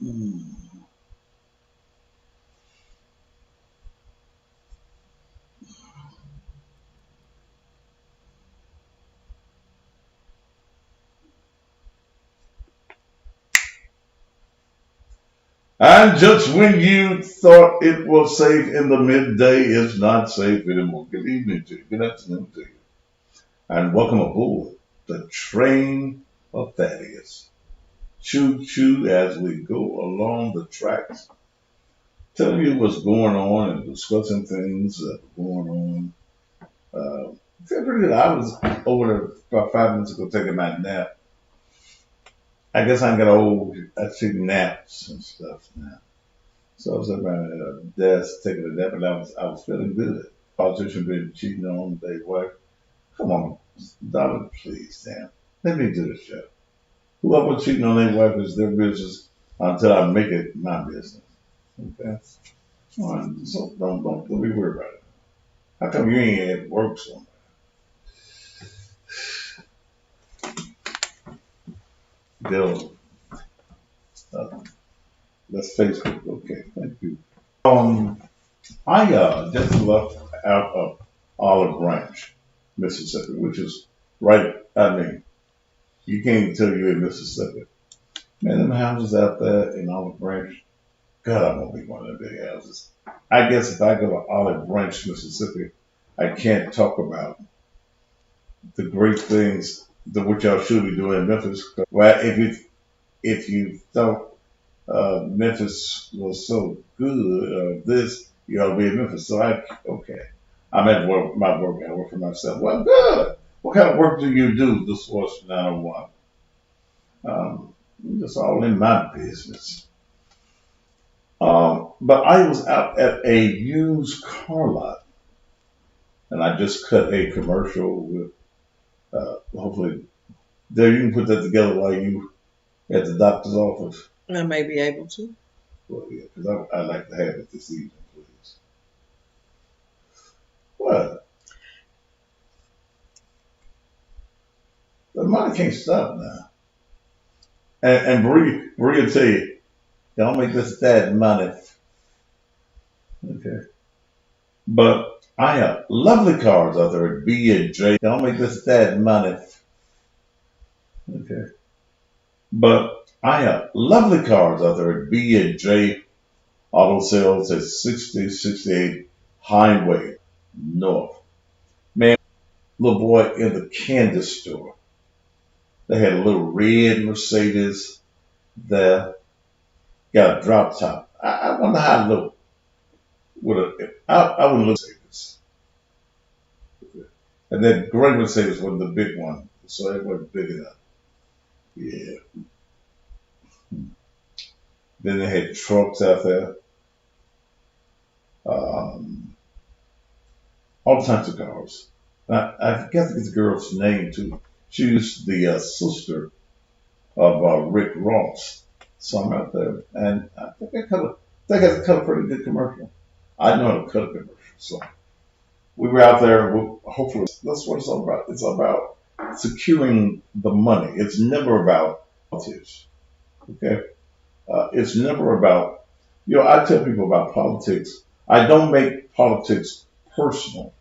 Mm. And just when you thought it was safe in the midday, it's not safe anymore. Good evening to you. Good afternoon to you. And welcome aboard the train of Thaddeus. Choo choo as we go along the tracks, telling you what's going on and discussing things that are going on. Feel pretty good. I was over there about 5 minutes ago taking my nap. I guess I'm getting old. I take naps and stuff now. So I was at my desk taking a nap, and I was feeling good. Politician been cheating on their wife. Come on, darling, please, Sam. Let me do the show. Whoever cheating on their wife is their business until I make it my business. Okay. All right. So don't be worried about it. How come you ain't at work somewhere? Bill, uh, that's Facebook. Okay, thank you. Um, I just left out of Olive Branch, Mississippi, which is right. I mean, you can't even tell you're in Mississippi. Man, them houses out there in Olive Branch, God, I won't be one of them big houses. I guess if I go to Olive Branch, Mississippi, I can't talk about the great things that which y'all should be doing in Memphis. Well, if you thought Memphis was so good, this you ought to be in Memphis. So okay, I'm at work, my work. I work for myself. Well, good. What kind of work do you do? This was 901. It's all in my business. But I was out at a used car lot, and I just cut a commercial with. Hopefully, there you can put that together while you at the doctor's office. I may be able to. Well, yeah, because I like to have it this evening, please. Well, the money can't stop now. And Bree will tell you, don't make this that money. Okay. But I have lovely cars out there at B and J. Don't make this that money. Okay. But I have lovely cars out there at B and J Auto Sales at 6068 Highway North. Man, little boy in the candy store. They had a little red Mercedes there, got a drop top. I wonder how it looked with a. I wouldn't look like this. And then gray Mercedes wasn't the big one, so it wasn't big enough. Yeah. Then they had trucks out there, um, all types of cars. I forget the girl's name too. She was the sister of Rick Ross. So I'm out there, and I cut a pretty good commercial. I know how to cut a commercial, so we were out there. Hopefully, that's what it's all about. It's about securing the money. It's never about politics. Okay, it's never about. I tell people about politics. I don't make politics personal.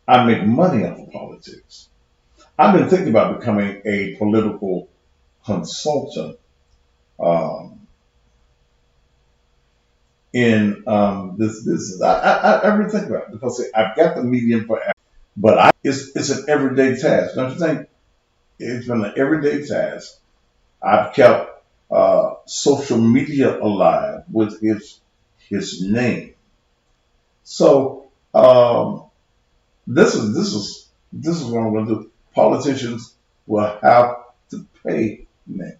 I make money off of politics. I've been thinking about becoming a political consultant um, in this. I've been thinking about it because I've got the medium for, but it's an everyday task. Don't you think? It's been an everyday task. I've kept social media alive with his name. So this is what I'm going to do. Politicians will have to pay me,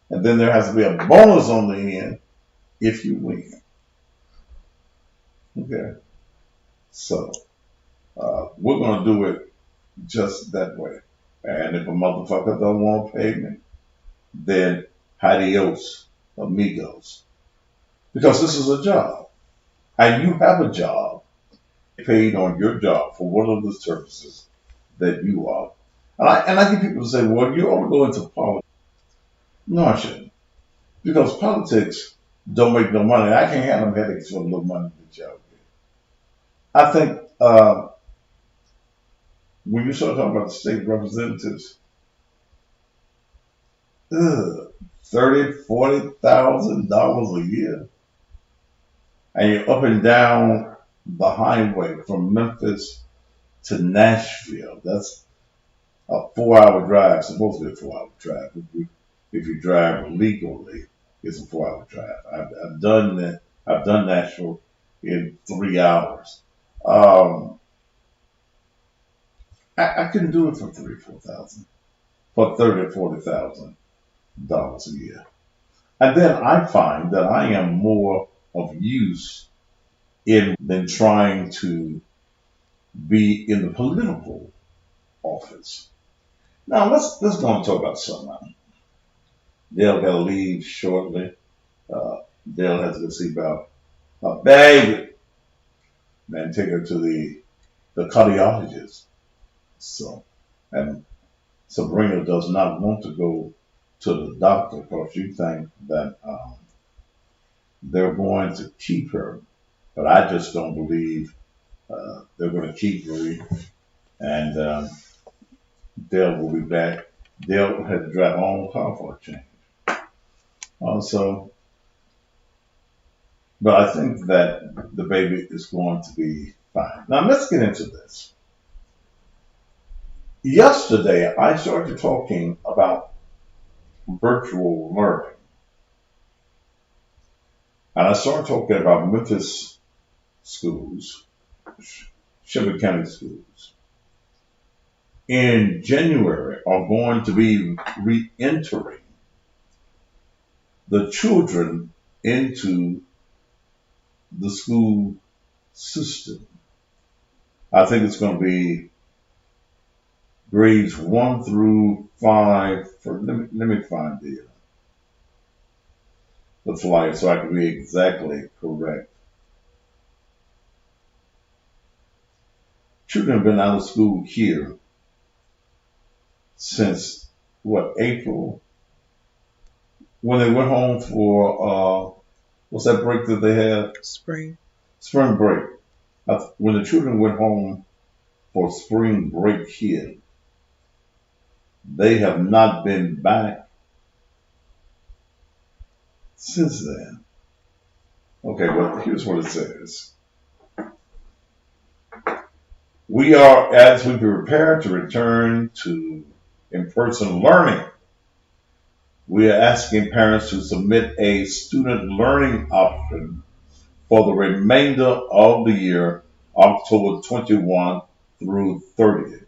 and then there has to be a bonus on the end if you win. Okay, so we're going to do it just that way. And if a motherfucker don't want to pay me, then adios, amigos. Because this is a job. And you have a job, paid on your job for one of the services that you are. And I get people to say, well, you ought to go into politics. No, I shouldn't. because politics don't make no money. I can't have them headaches for the little money that y'all get. I think when you start talking about the state representatives, ugh, $30,000, $40,000 a year, and you're up and down the highway from Memphis to Nashville. That's a 4 hour drive. Supposed to be a 4 hour drive. If you drive legally, it's a 4 hour drive. I've done that. I've done Nashville in 3 hours. Um, I couldn't do it for 3 or 4 thousand, for $30,000 or $40,000 a year. And then I find that I am more of use in than trying to be in the political office. Now let's go and talk about something. Dale got to leave shortly. Uh, Dale has to go see about a baby and take her to the cardiologist. So, and Sabrina does not want to go to the doctor because she thinks that they're going to keep her. But I just don't believe they're going to keep Marie. And Dale will be back. Dale had to drive her own car for a change. Also, but I think that the baby is going to be fine. Now let's get into this. Yesterday, I started talking about virtual learning. And I started talking about Memphis schools, Shelby County schools, in January are going to be re-entering the children into the school system. I think it's going to be grades 1 through 5. Let me find the flyer so I can be exactly correct. Children have been out of school here since April, when they went home for what's that break that they had? Spring break. When the children went home for spring break here, they have not been back since then. Okay, well, here's what it says. We are, as we prepare to return to in-person learning, we are asking parents to submit a student learning option for the remainder of the year, October 21 through 30th.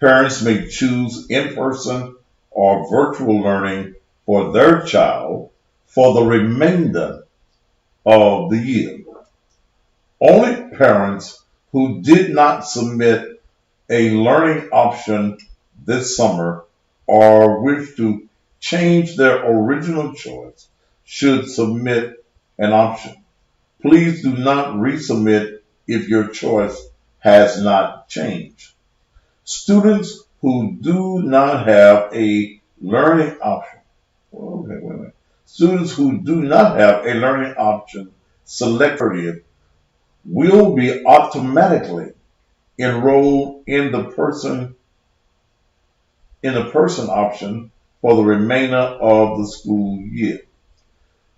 Parents may choose in-person or virtual learning for their child for the remainder of the year. Only parents who did not submit a learning option this summer or wish to change their original choice should submit an option. Please do not resubmit if your choice has not changed. Students who do not have a learning option, okay, wait a minute. Students who do not have a learning option selected will be automatically enrolled in the person option for the remainder of the school year.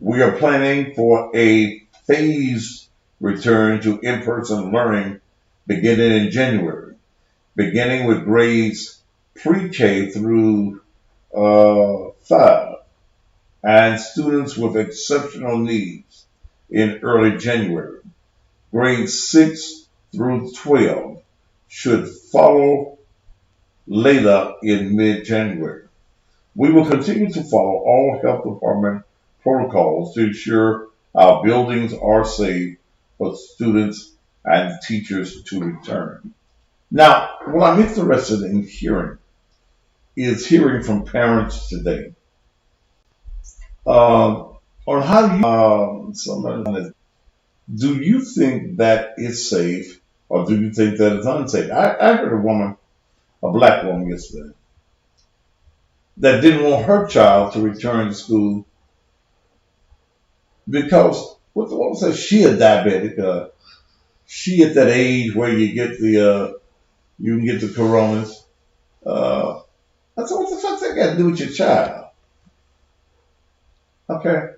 We are planning for a phased return to in-person learning beginning in January, beginning with grades pre-K through 5 and students with exceptional needs in early January. Grades 6 through 12 should follow later in mid-January. We will continue to follow all health department protocols to ensure our buildings are safe for students and teachers to return. Now, what I'm interested in hearing is hearing from parents today on how do you think that it's safe or do you think that it's unsafe? I heard a black woman yesterday, that didn't want her child to return to school because what was that? She a diabetic. She at that age where you get the you can get the coronas. Uh, I said, what the fuck that got to do with your child? Okay.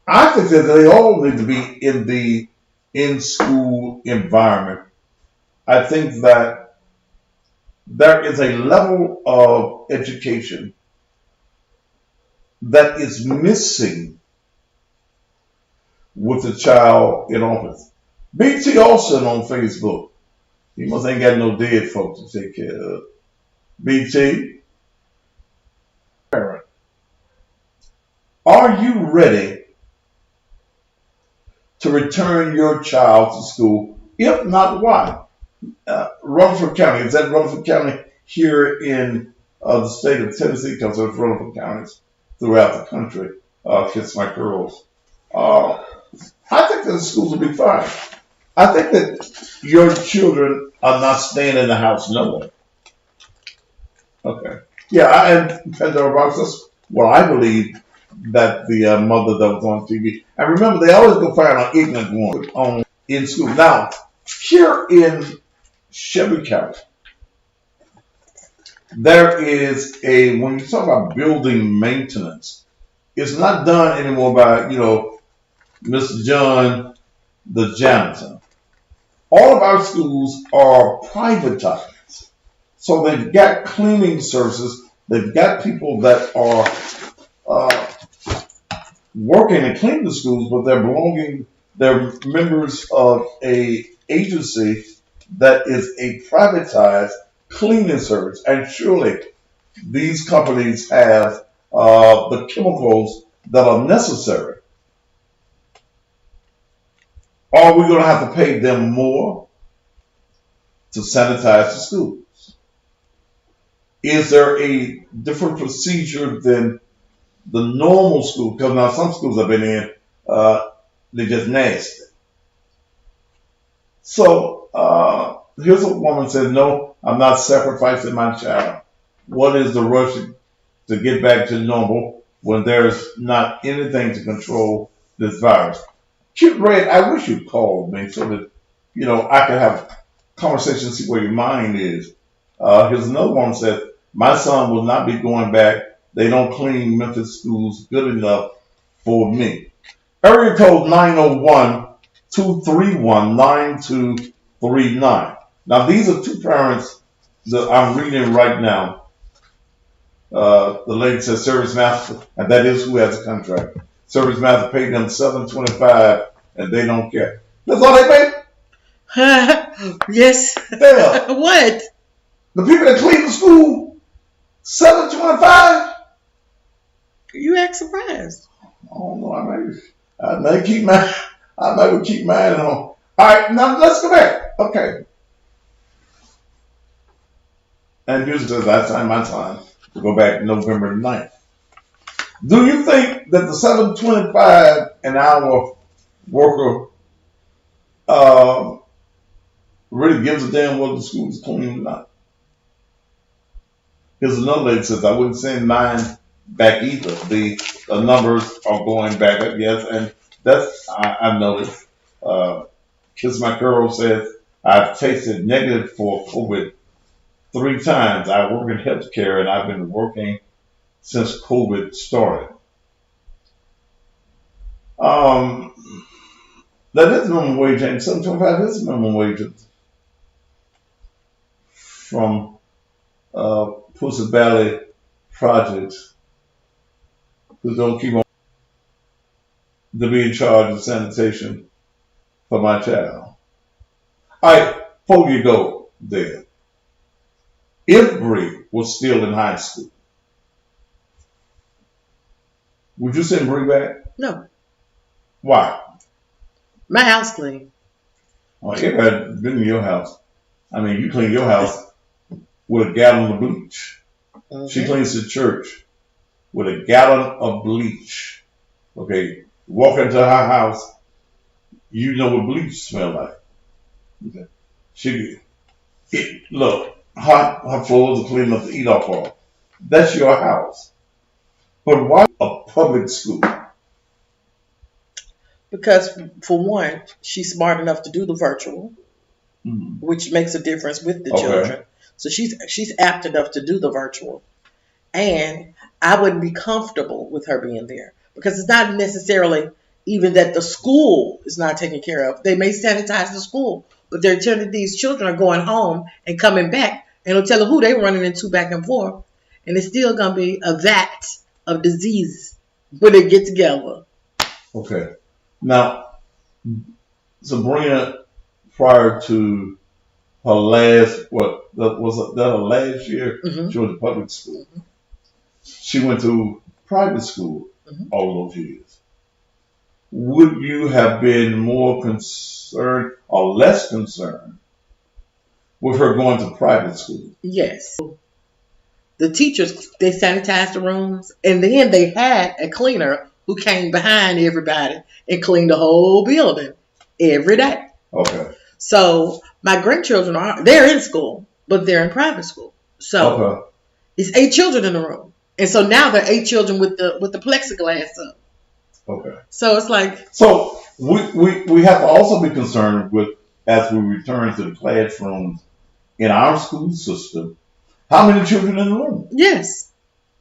I think that they all need to be in the in-school environment. I think that there is a level of education that is missing with the child in office. BT Olsen on Facebook. He must ain't got no dead folks to take care of. BT, are you ready to return your child to school? If not, why? Rutherford County, is that Rutherford County here in the state of Tennessee? Because there's Rutherford counties throughout the country. Kiss my girls. I think that the schools will be fine. I think that your children are not staying in the house knowing. Okay. Yeah, and Pandora Box, that's what I believe that the mother that was on TV. And remember, they always go find an ignorant one on in school. Now, here in Shelby County, there is when you talk about building maintenance, it's not done anymore by, Mr. John, the janitor. All of our schools are privatized. So they've got cleaning services. They've got people that are working and cleaning the schools, but they're members of a agency that is a privatized cleaning service. And surely these companies have the chemicals that are necessary. Are we going to have to pay them more to sanitize the schools? Is there a different procedure than the normal school? Because now some schools I've been in, they're just nasty. So here's a woman said, no, I'm not sacrificing my child. What is the rush to get back to normal when there's not anything to control this virus? Cute Red, I wish you'd called me so that, I could have a conversation and see where your mind is. Here's another one said, my son will not be going back. They don't clean Memphis schools good enough for me. Area code 901-231-9239. Now, these are two parents that I'm reading right now. The lady says Service Master, and that is who has a contract. Service Master paid them $725, and they don't care. That's all they pay? Yes. Damn. What? The people that clean the school, $725? You act surprised. I don't know. I may keep mine. I might keep mine at home. All right, now let's go back. Okay. And here's says I signed my time to go back November 9th. Do you think that the $725 an hour worker really gives a damn whether the school is clean or not? Here's another lady that says I wouldn't send mine back either. The numbers are going back up, yes, and that's I've noticed. Kiss My Girl says I've tasted negative for COVID 3 times. I work in healthcare and I've been working since COVID started. That is minimum wage, and $7.25 is minimum wage from Pussy Valley Projects, who don't keep on to be in charge of sanitation for my child. All right, before you go there, if Bree was still in high school, would you send Bree back? No. Why? My house clean. Oh, everybody been in your house. I mean, you clean your house with a gallon of bleach. Mm-hmm. She cleans the church with a gallon of bleach. Okay, walk into her house, you know what bleach smell like. Okay. Look, her floors are clean enough to eat off of. That's your house. But why a public school Because for one, she's smart enough to do the virtual, Mhm. which makes a difference with the Okay. children. So she's apt enough to do the virtual. And I wouldn't be comfortable with her being there because it's not necessarily even that the school is not taken care of. They may sanitize the school, but they're telling these children are going home and coming back, and they'll tell them who they running into back and forth, and it's still gonna be a vat of disease when they get together. Okay. Now, Sabrina, prior to her last, that her last year? Hmm. She went to public school. She went to private school Hmm. all those years. Would you have been more concerned or less concerned with her going to private school? Yes, the teachers they sanitized the rooms, and then they had a cleaner who came behind everybody and cleaned the whole building every day. Okay. So my grandchildren they're in school, but they're in private school. So Okay. it's 8 children in the room. And so now they're 8 children with the plexiglass up. Okay. So it's like, So we have to also be concerned with, as we return to the classrooms in our school system, how many children in the room? yes.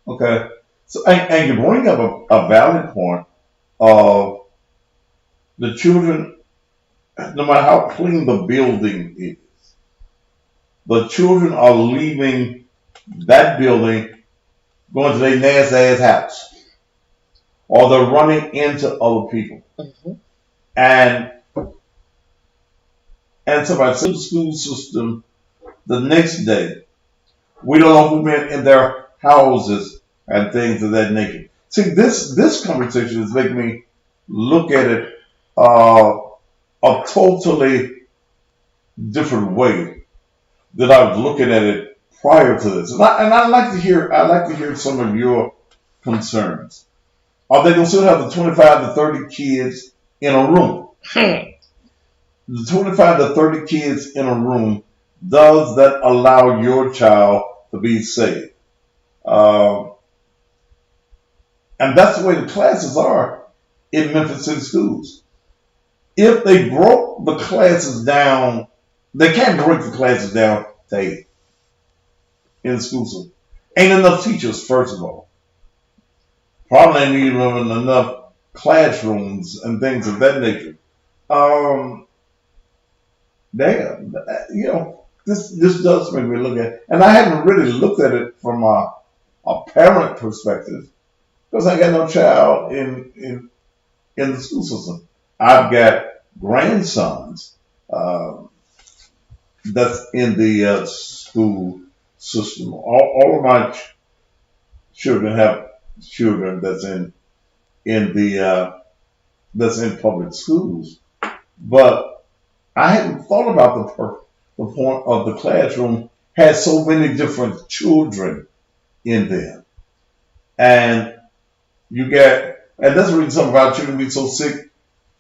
Okay. So and you bring up a valid point of the children, no matter how clean the building is, the children are leaving that building, going to their nasty ass house, or they're running into other people. Hmm. And so I see the school system the next day. We don't know who been in their houses and things of that nature. See, this conversation is making me look at it a totally different way that I was looking at it prior to this. And I'd like to hear some of your concerns. Are they going to still have the 25 to 30 kids in a room? The 25 to 30 kids in a room, does that allow your child to be safe? And that's the way the classes are in Memphis City schools. If they broke the classes down, they can't break the classes down to 8 in the school system. Ain't enough teachers, first of all. Probably ain't even enough classrooms and things of that nature. Damn, this does make me look at it. And I haven't really looked at it from a parent perspective because I got no child in the school system. I've got grandsons that's in the school system. All of my children have children that's in the that's in public schools, but I hadn't thought about the point of the classroom has so many different children in there, and and that's the reason some of our children be so sick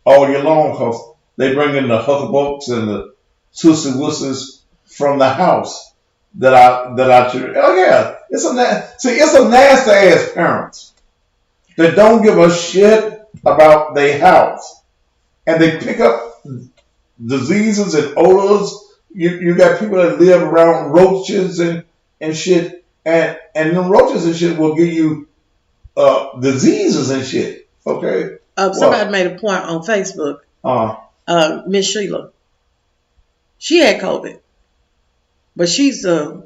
all year long because they bring in the huckabucks and the tussy wussies from the house that our children. Oh yeah, it's a nasty ass parents that don't give a shit about their house, and they pick up diseases and odors. You got people that live around roaches and shit, and the roaches and shit will give you diseases and shit. Okay. Somebody made a point on Facebook. Miss Sheila, she had COVID, but she's a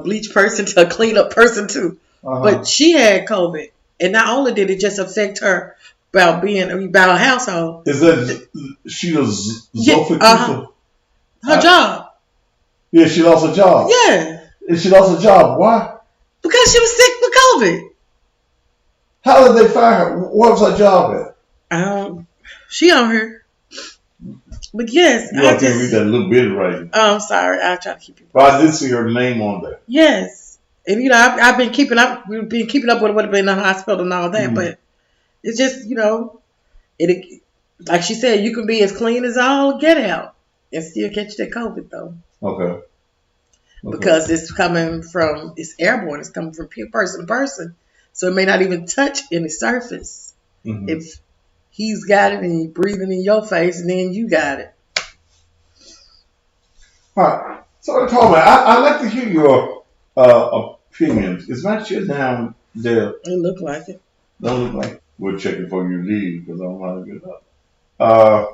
bleach person, a cleanup person too. But she had COVID, and not only did it just affect her about her household. Is that she was her job? Yeah, she lost her job. Yeah. And she lost her job. Why? Because she was sick with COVID. How did they fire her? What was her job at? She on her. But yes, you have to read that little bit right. I'm sorry. I try to keep you. But I did see her name on there. Yes, and I've been keeping up. We've been keeping up with what been in the hospital and all that. Mm-hmm. But it's just it like she said, you can be as clean as all get out and still catch that COVID though. Okay. Because it's airborne. It's coming from person to person, so it may not even touch any surface. Mm-hmm. If He's got it and he's breathing in your face, and then you got it. All right. So, Coleman, I'd like to hear your opinions. Is my shit down there? It looked like it. Don't look like we'll check it before you leave because I don't want to get up. Uh,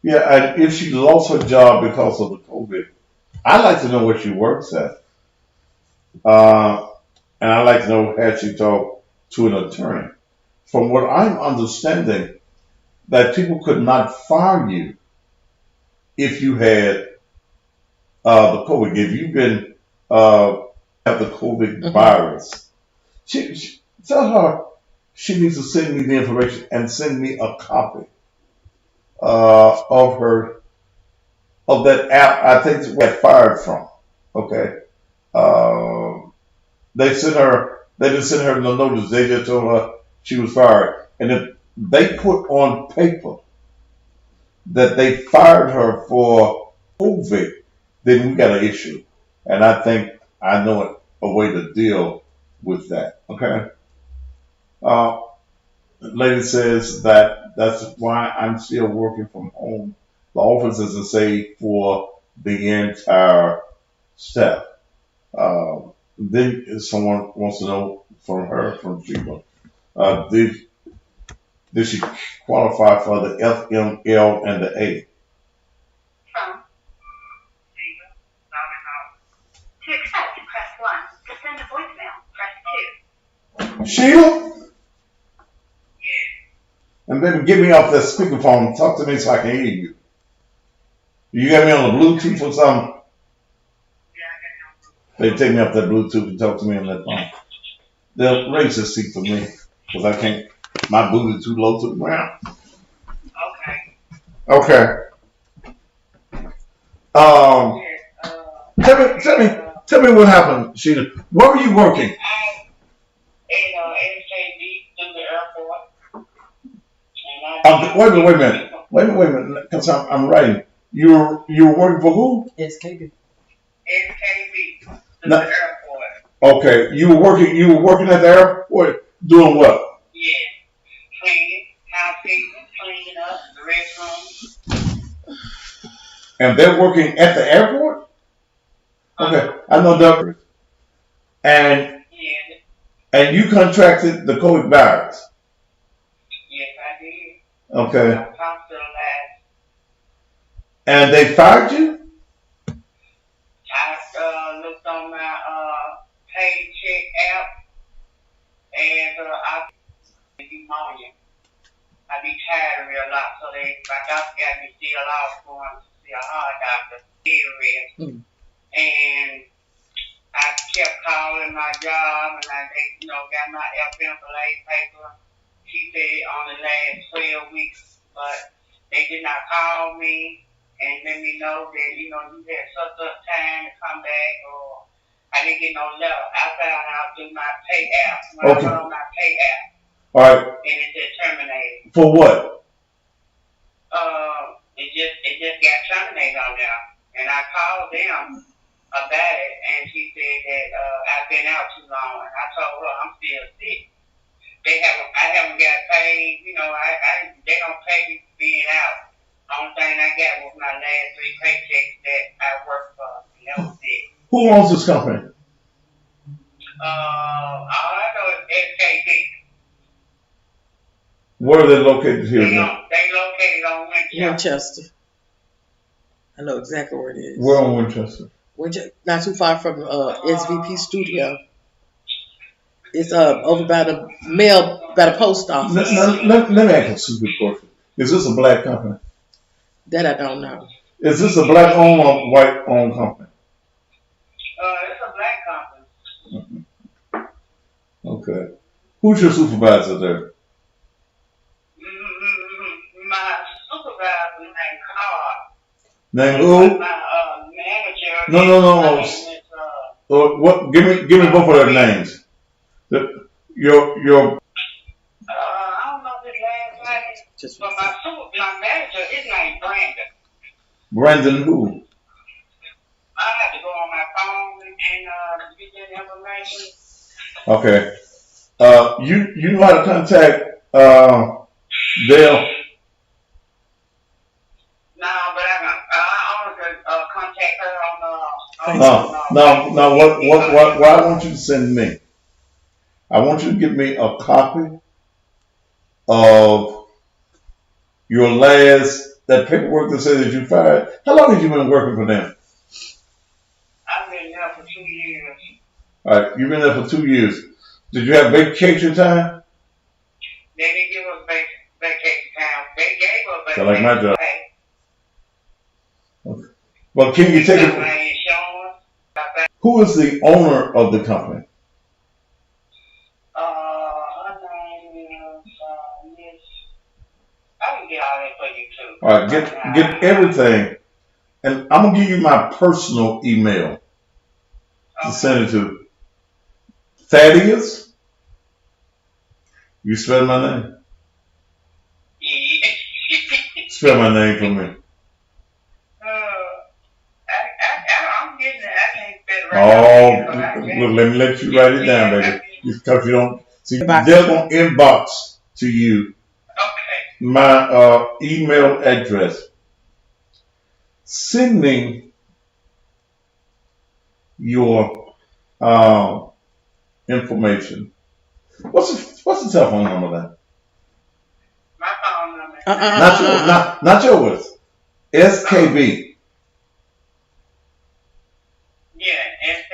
yeah, and if she lost her job because of the COVID, I'd like to know where she works at. And I'd like to know had she talked to an attorney. From what I'm understanding, that people could not fire you if you had the COVID. If you've been have the COVID virus, tell her she needs to send me the information and send me a copy of that app. I think we got fired from. Okay, they sent her. They didn't send her no notice. They just told her she was fired, and if they put on paper that they fired her for COVID, then we got an issue. And I think I know a way to deal with that. Okay. The lady says that that's why I'm still working from home. The office isn't safe for the entire staff. Then someone wants to know from Sheba, did she qualify for the FML and the A? From Sheba, to accept, press 1. To send a voicemail, press 2. Sheila? And baby, get me off that speakerphone. Talk to me so I can hear you. You got me on the Bluetooth or something? They take me off that Bluetooth and talk to me on that phone. They'll raise the seat for me because I can't. My booty too low to the ground. Okay. Tell me what happened, Sheila. Where were you working? In NKD through the airport. Wait a minute, because I'm writing. You were working for who? SKB. NKD through the airport. Okay, you were working at the airport doing what? Yeah, cleaning, housekeeping, cleaning up the restroom. And they're working at the airport? Okay, I know that. And you contracted the COVID virus? Yes, I did. Okay. I was hospitalized. And they fired you? I looked on my paycheck app and I pneumonia. I be tired real lot, so my doctor got me still off going to see a heart doctor. And I kept calling my job, and they got my FMLA paper. She said on the last 12 weeks, but they did not call me and let me know that, you had such a time to come back, or I didn't get no letter. I found out through my pay app. When I went on my pay app. All right. And it said terminated. For what? It just got terminated on there. And I called them about it, and she said that I've been out too long, and I told her I'm still sick. I haven't got paid. They don't pay me for being out. Only thing I got was my last 3 paychecks that I worked for, and that was it. Who owns this company? All I know is SKB. Where are they located here? They located on Winchester. I know exactly where it is. Where on Winchester? Not too far from SVP Studio. It's over by the post office. Let me ask a stupid question. Is this a black company? That I don't know. Is this a black owned or white owned company? It's a black company. Mm-hmm. Okay. Who's your supervisor there? My supervisor named Carl. Name who? My manager. No. What? Give me both of their names. Your. I don't know his last name, but my manager, his name Brandon. Brandon who? I have to go on my phone and get that information. Okay. You know how to contact Dale. No, but I want to contact her on No. What I want you to send me, I want you to give me a copy of your that paperwork that says that you fired. How long have you been working for them? I've been there for 2 years. All right, you've been there for 2 years. Did you have vacation time? They didn't give us vacation time. They gave us vacation I like my job. pay. Okay. Well, can you take My it? insurance. Who is the owner of the company? Her name is Miss. I can get all that for you too. All right, get everything, and I'm gonna give you my personal email to send it to. Thaddeus. You spell my name? Yeah. Spell my name for me. I'm getting it. I can't spell it right now. Look, let me let you write it down, baby. Because you don't see, they're gonna inbox to you Okay. my email address. Send me your information. What's the telephone number then? My phone number. Not yours. SKB. Yeah, it's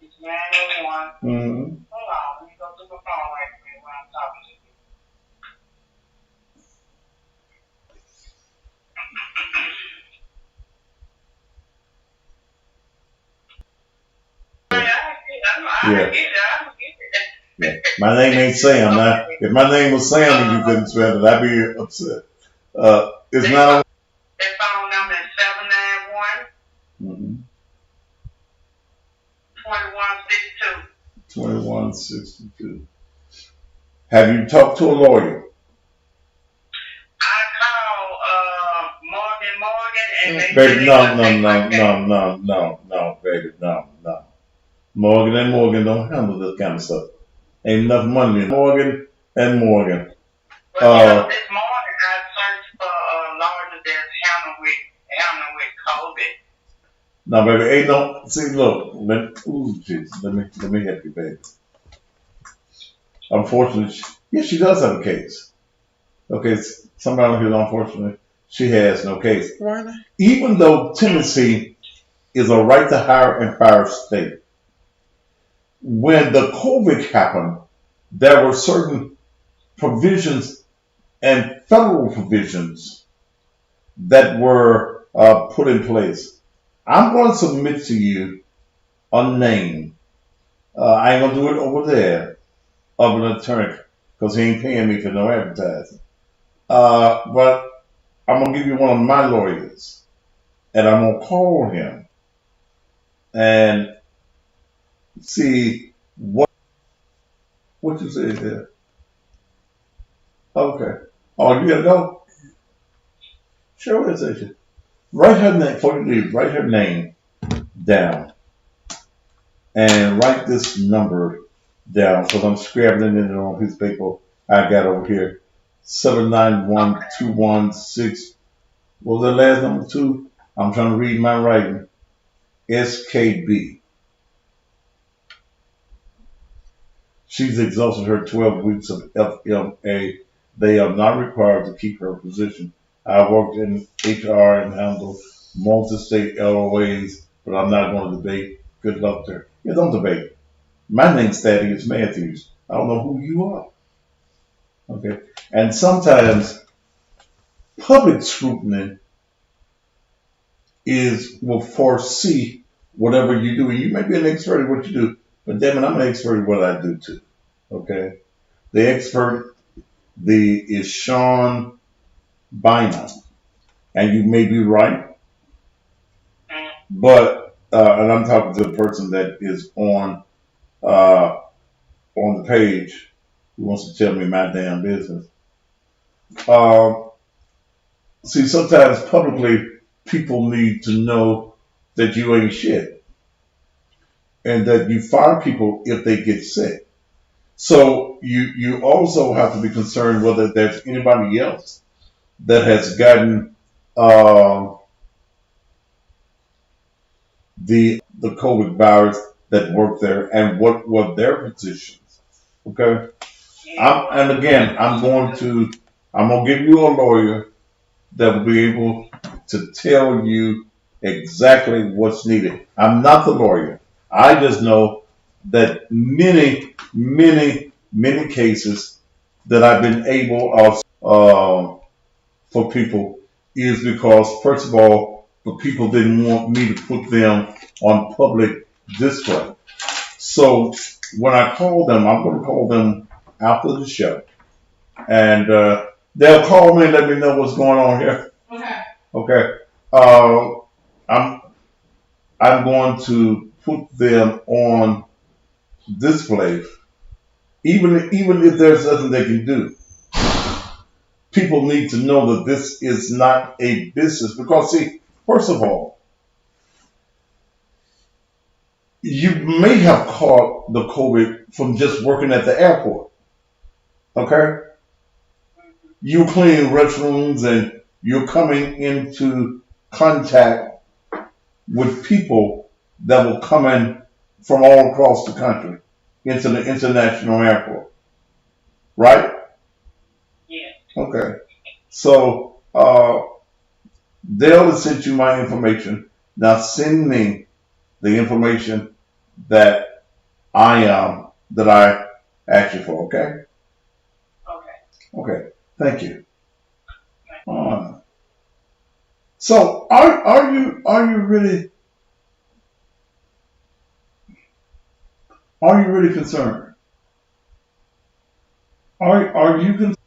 It's 901. 901. Mm-hmm. Hold on, let me go to the phone right quick when I'm talking to you. Yeah. Yeah. My name ain't Sam. Now, if my name was Sam and you couldn't spell it, I'd be upset. It's not. That phone number is 791 2162. 2162. Have you talked to a lawyer? I called Morgan and they Baby, no, baby, no. Morgan and Morgan don't handle this kind of stuff. Ain't enough money in Morgan and Morgan. But this morning I searched for a lawyer that's handling with COVID. No, baby, ain't no. See, look, let me help you, baby. Unfortunately, yes, she does have a case. Okay, somebody here, unfortunately, she has no case. Even though Tennessee is a right to hire and fire state, when the COVID happened, there were certain provisions and federal provisions that were put in place. I'm going to submit to you a name. I ain't going to do it over there of an attorney because he ain't paying me for no advertising. But I'm going to give you one of my lawyers and I'm going to call him and see what you say there. Okay. Oh, you gotta go? Sure, it's it. Write her name before you leave. Write her name down and write this number down because I'm scribbling it on a piece of paper I got over here. 791-216. What was the last number? 2? I'm trying to read my writing. SKB. She's exhausted her 12 weeks of FMA. They are not required to keep her position. I worked in HR and handled multi-state LOAs, but I'm not going to debate. Good luck to her. Yeah, don't debate. My name's Thaddeus Matthews. I don't know who you are. Okay? And sometimes public scrutiny will foresee whatever you do. You may be an expert at what you do, but damn it, I'm an expert at what I do too. Okay? The expert is Sean Bynum. And you may be right. But and I'm talking to the person that is on the page who wants to tell me my damn business. See, sometimes publicly people need to know that you ain't shit. And that you fire people if they get sick. So you also have to be concerned whether there's anybody else that has gotten uh, the COVID virus that worked there, and what were their positions. Okay, and again, I'm gonna give you a lawyer that will be able to tell you exactly what's needed. I'm not the lawyer. I just know that many cases that I've been able of for people is because, first of all, the people didn't want me to put them on public display. So when I call them, I'm going to call them after the show, and they'll call me and let me know what's going on here. Okay. Uh, I'm I'm going to put them on display, even if there's nothing they can do. People need to know that this is not a business because, see, first of all, you may have caught the COVID from just working at the airport. Okay, you clean restrooms and you're coming into contact with people that will come in from all across the country into the international airport, right? Yeah. Okay. So they'll send you my information. Now send me the information that I asked you for. Okay. Okay. Okay. Thank you. Uh, so are you really concerned? Are you concerned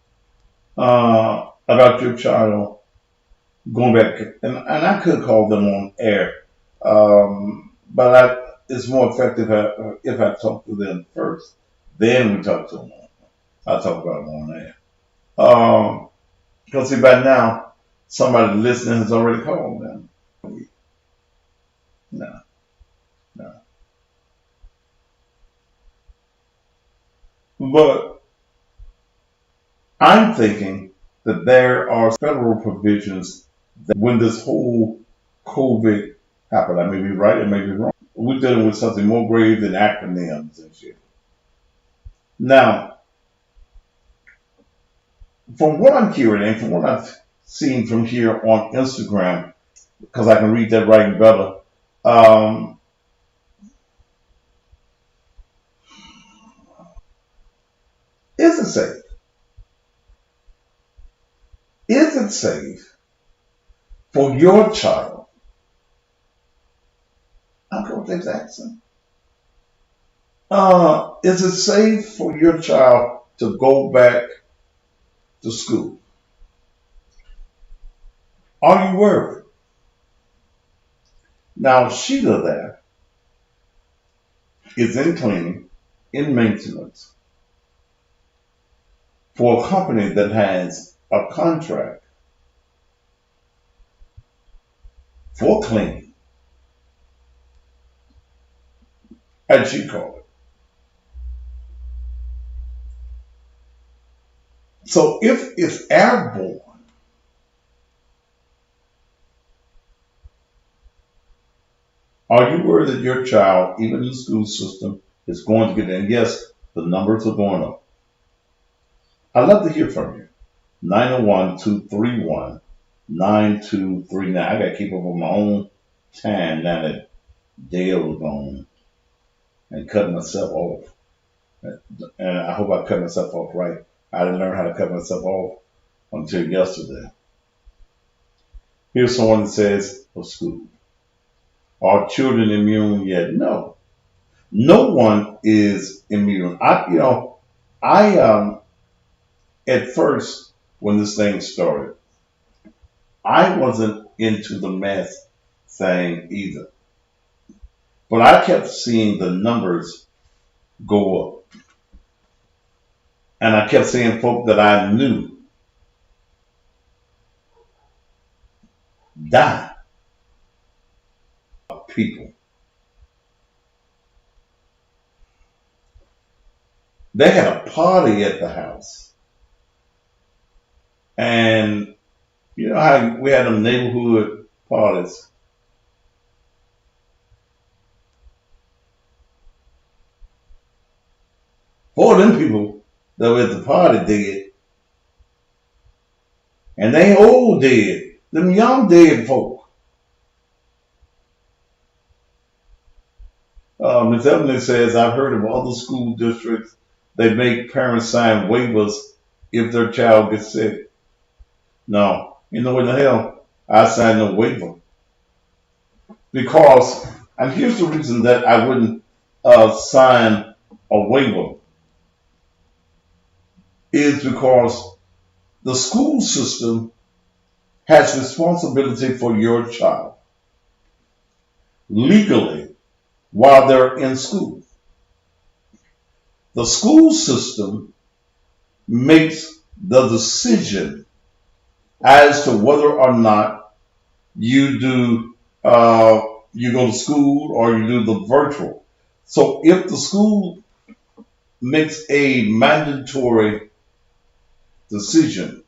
about your child going back? And I could call them on air, but it's more effective if I talk to them first. Then we talk to them. I talk about them on air. Because see, by now, somebody listening has already called them. No, no. But I'm thinking that there are federal provisions that when this whole COVID happened, I may be right, I may be wrong. We're dealing with something more grave than acronyms and shit. Now, from what I'm hearing and from what I've seen from here on Instagram, because I can read that writing better, um, is it safe? Is it safe for your child? I'm going with this accent. Is it safe for your child to go back to school? Are you worried? Now, Sheila there is in cleaning, in maintenance for a company that has a contract for cleaning, as she called it. So if it's airborne, are you worried that your child, even in the school system, is going to get in? Yes, the numbers are going up. I'd love to hear from you. 901-231-9239. I got to keep up with my own time now that Dale is gone and cutting myself off. And I hope I cut myself off right. I didn't learn how to cut myself off until yesterday. Here's someone that says, for school. Are children immune yet? No. No one is immune. I at first when this thing started, I wasn't into the mask thing either. But I kept seeing the numbers go up. And I kept seeing folk that I knew die. People. They had a party at the house. And you know how we had them neighborhood parties. Four of them people that were at the party dead. And they ain't old dead. Them young dead folk. Ms. Ebony says, I've heard of other school districts, they make parents sign waivers if their child gets sick. No, you know what the hell? I signed no waiver. Because, and here's the reason that I wouldn't sign a waiver, is because the school system has responsibility for your child legally while they're in school. The school system makes the decision as to whether or not you do you go to school or you do the virtual. So if the school makes a mandatory decision,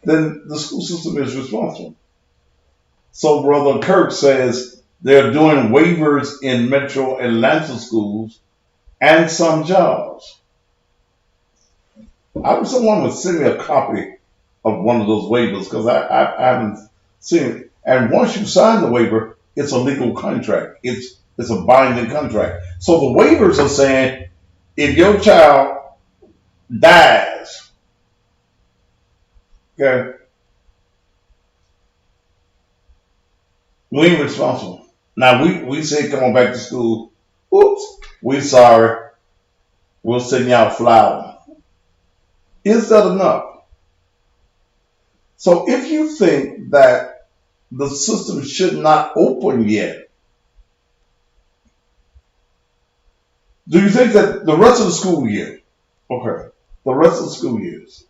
then the school system is responsible. So Brother Kirk says they're doing waivers in Metro Atlanta schools and some jobs. I wish someone would send me a copy of one of those waivers because I haven't seen it. And once you sign the waiver, it's a legal contract. It's a binding contract. So the waivers are saying if your child dies, okay, we ain't responsible. Now we say come on back to school. Oops, we sorry. We'll send y'all a flower. Is that enough? So if you think that the system should not open yet, do you think that the rest of the school year, okay, the rest of the school years,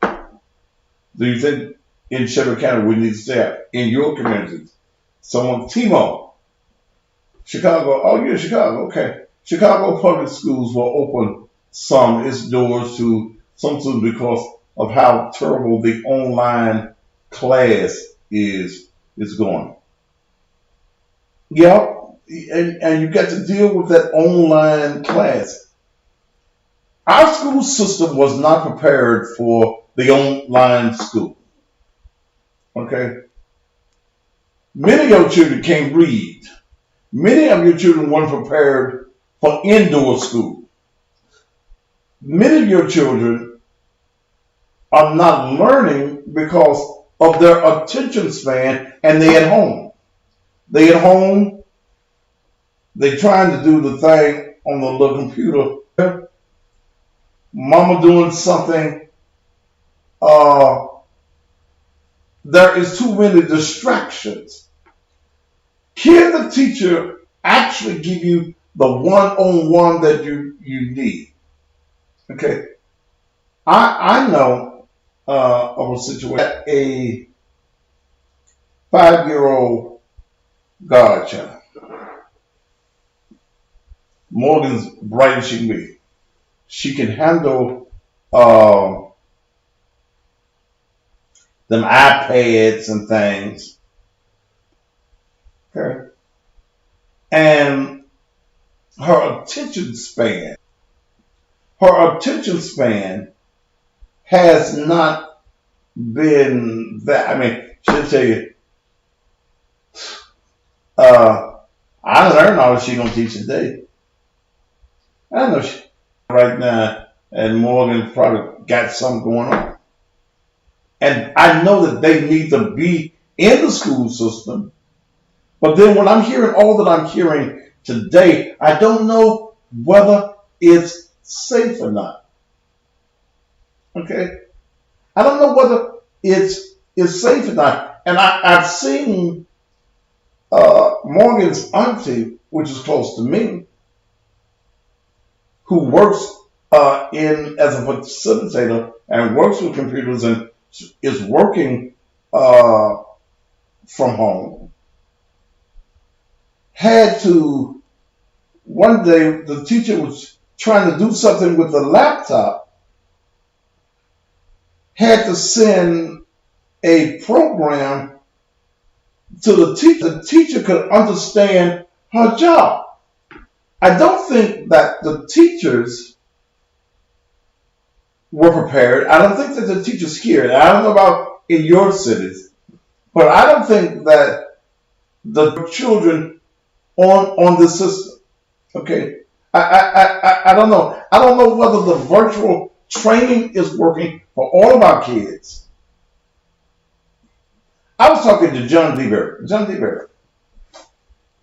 do you think in Shelby County we need staff in your communities? Someone, Timo, Chicago, oh yeah, Chicago, okay. Chicago public schools will open some its doors to some students because of how terrible the online class is going. Yeah, and you got to deal with that online class. Our school system was not prepared for the online school. Okay? Many of your children can't read. Many of your children weren't prepared for indoor school. Many of your children are not learning because of their attention span and they at home. They at home, they trying to do the thing on the little computer. Mama doing something. There is too many distractions. Can the teacher actually give you the one-on-one that you need? Okay. I know of a situation, a 5-year-old godchild. Morgan's bright as she can be. She can handle them iPads and things. Okay. And her attention span has not been that. I mean, she'll tell you, I learned all she gonna teach today. I know she right now, and Morgan probably got something going on. And I know that they need to be in the school system. But then when I'm hearing all that I'm hearing today, I don't know whether it's safe or not. Okay? I don't know whether it's safe or not. And I've seen Morgan's auntie, which is close to me, who works as a facilitator and works with computers and is working from home. had to, one day the teacher was trying to do something with the laptop, had to send a program to the teacher. The teacher could understand her job. I don't think that the teachers were prepared. I don't think that the teachers here, I don't know about in your cities, but I don't think that the children on the system. Okay. I don't know. I don't know whether the virtual training is working for all of our kids. I was talking to John D. Berry,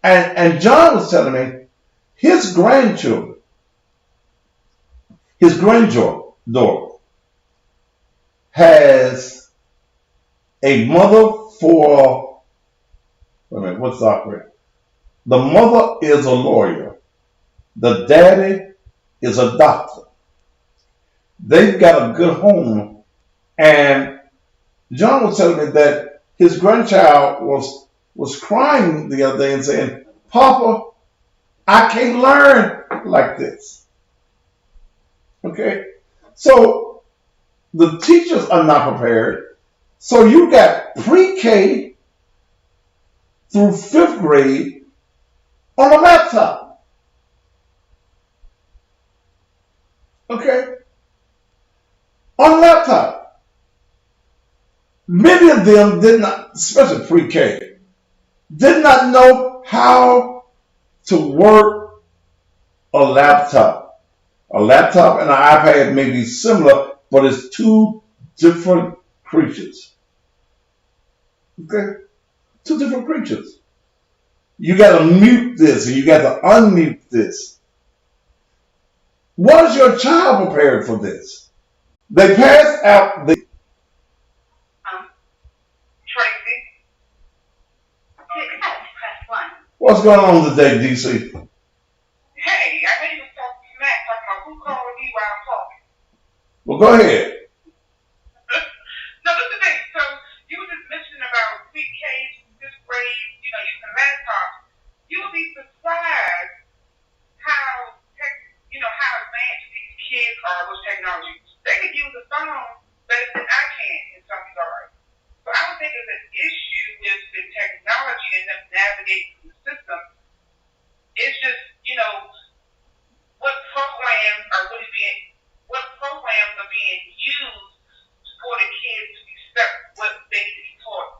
and John was telling me his grandchildren, his granddaughter, has a mother for, wait a minute, what's the operator? The mother is a lawyer. The daddy is a doctor. They've got a good home. And John was telling me that his grandchild was crying the other day and saying, Papa, I can't learn like this. Okay? So the teachers are not prepared. So you got pre-K through fifth grade on a laptop. Okay? On a laptop. Many of them did not, especially pre-K, did not know how to work a laptop. A laptop and an iPad may be similar, but it's two different creatures. Okay? Two different creatures. You got to mute this and you got to unmute this. Was your child prepared for this? They passed out the. Tracy. Press 1. What's going on today, DC? Hey, I know you was talking smack, talking about who called me while I'm talking. Well, go ahead. No, listen to me. So, you were just mentioning about pre-K, fifth grade, using laptops. You'll be surprised how how advanced these kids are with technology. They can use a phone better than I can in some regards. So I don't think there's an issue with the technology and them navigating through the system. It's just, what programs are being used for the kids to be stuck what they need to be taught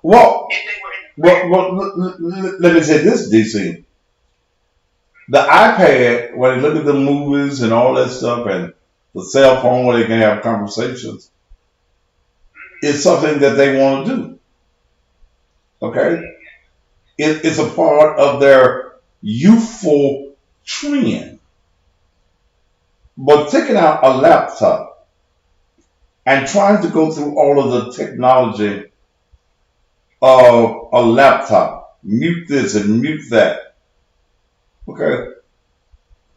if they were in the let me say this, DC. The iPad, where they look at the movies and all that stuff, and the cell phone where they can have conversations, is something that they want to do. Okay? It's a part of their youthful trend. But taking out a laptop and trying to go through all of the technology of a laptop, mute this and mute that. Okay.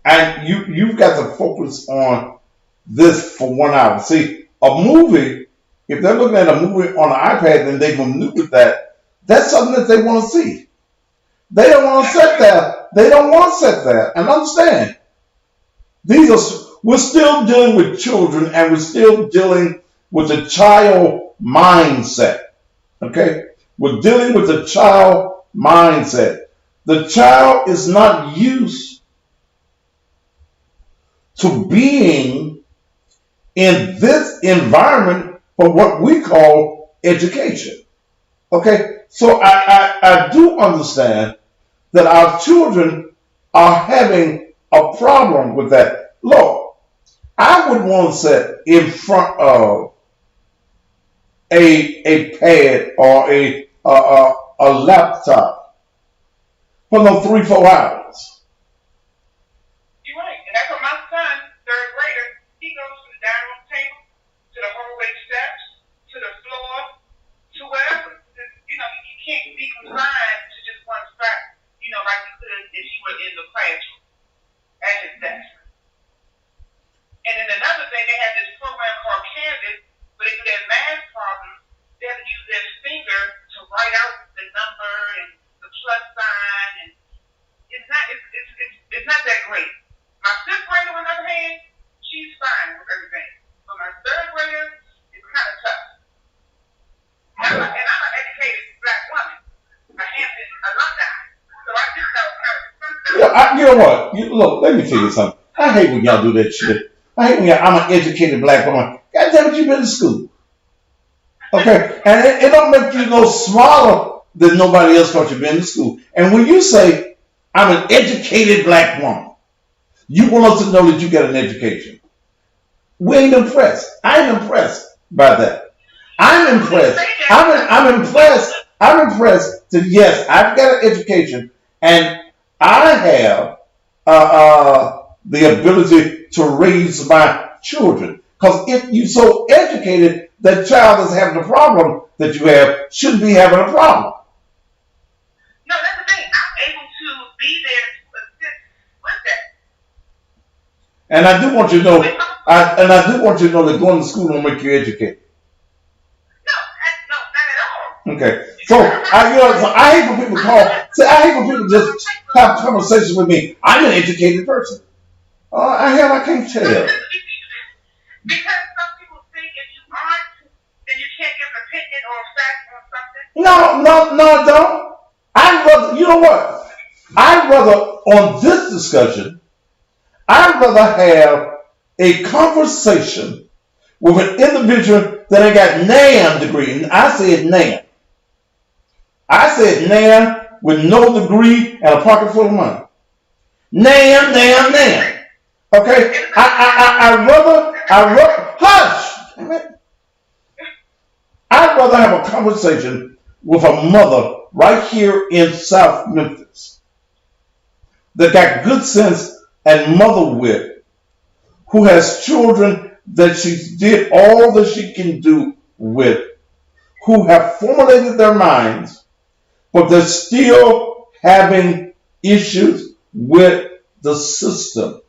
And you've got to focus on this for 1 hour. See, a movie, if they're looking at a movie on an iPad and they maneuver that, that's something that they want to see. They don't want to sit there. They don't want to sit there. And understand, we're still dealing with children and we're still dealing with the child mindset. Okay? We're dealing with the child mindset. The child is not used to being in this environment for what we call education. Okay? So I do understand that our children are having a problem with that. Look, I would want to sit in front of a pad or a laptop for no 3-4 hours. You're right. And that's what my son, third grader, he goes from the dining room table to the hallway steps to the floor to wherever. He can't be confined to just one spot, like he could if he were in the classroom at his desk. And then another thing, they have this program called Canvas, where they do their math problems. They have to use their finger to write out the number and the plus sign, and that grade. My fifth grader, on the other hand, she's fine with everything. But my third grader is kind of tough. And I'm an educated black woman, a Hampton alumni. So I just know how sometimes. Yeah, you know what? Look, let me tell you something. I hate when y'all do that shit. I hate when I'm an educated black woman. God damn it, you've been to school. Okay? And it don't make you no smaller than nobody else because you've been to school. And when you say, I'm an educated black woman, you want us to know that you got an education. We ain't impressed. I ain't impressed by that. I'm impressed. I'm impressed. I'm impressed that yes, I've got an education and I have the ability to raise my children. Because if you're so educated, that child that's having a problem that you have shouldn't be having a problem. No, that's the thing. I'm able to be there to assist with that. And I do want you to know, that going to school don't make you educated. No, not at all. Okay. So I hate when people I hate when people just have conversations with me. I'm an educated person. I can't tell. Because some people think if you aren't, then you can't give an opinion or a fact on something. No, I don't. I'd rather, you know what? I'd rather, on this discussion, I'd rather have a conversation with an individual that ain't got NAM degree. And I said NAM. I said NAM with no degree and a pocket full of money. NAM. Okay? I'd rather, hush! I'd rather have a conversation with a mother right here in South Memphis that got good sense and mother wit, who has children that she did all that she can do with, who have formulated their minds, but they're still having issues with the system.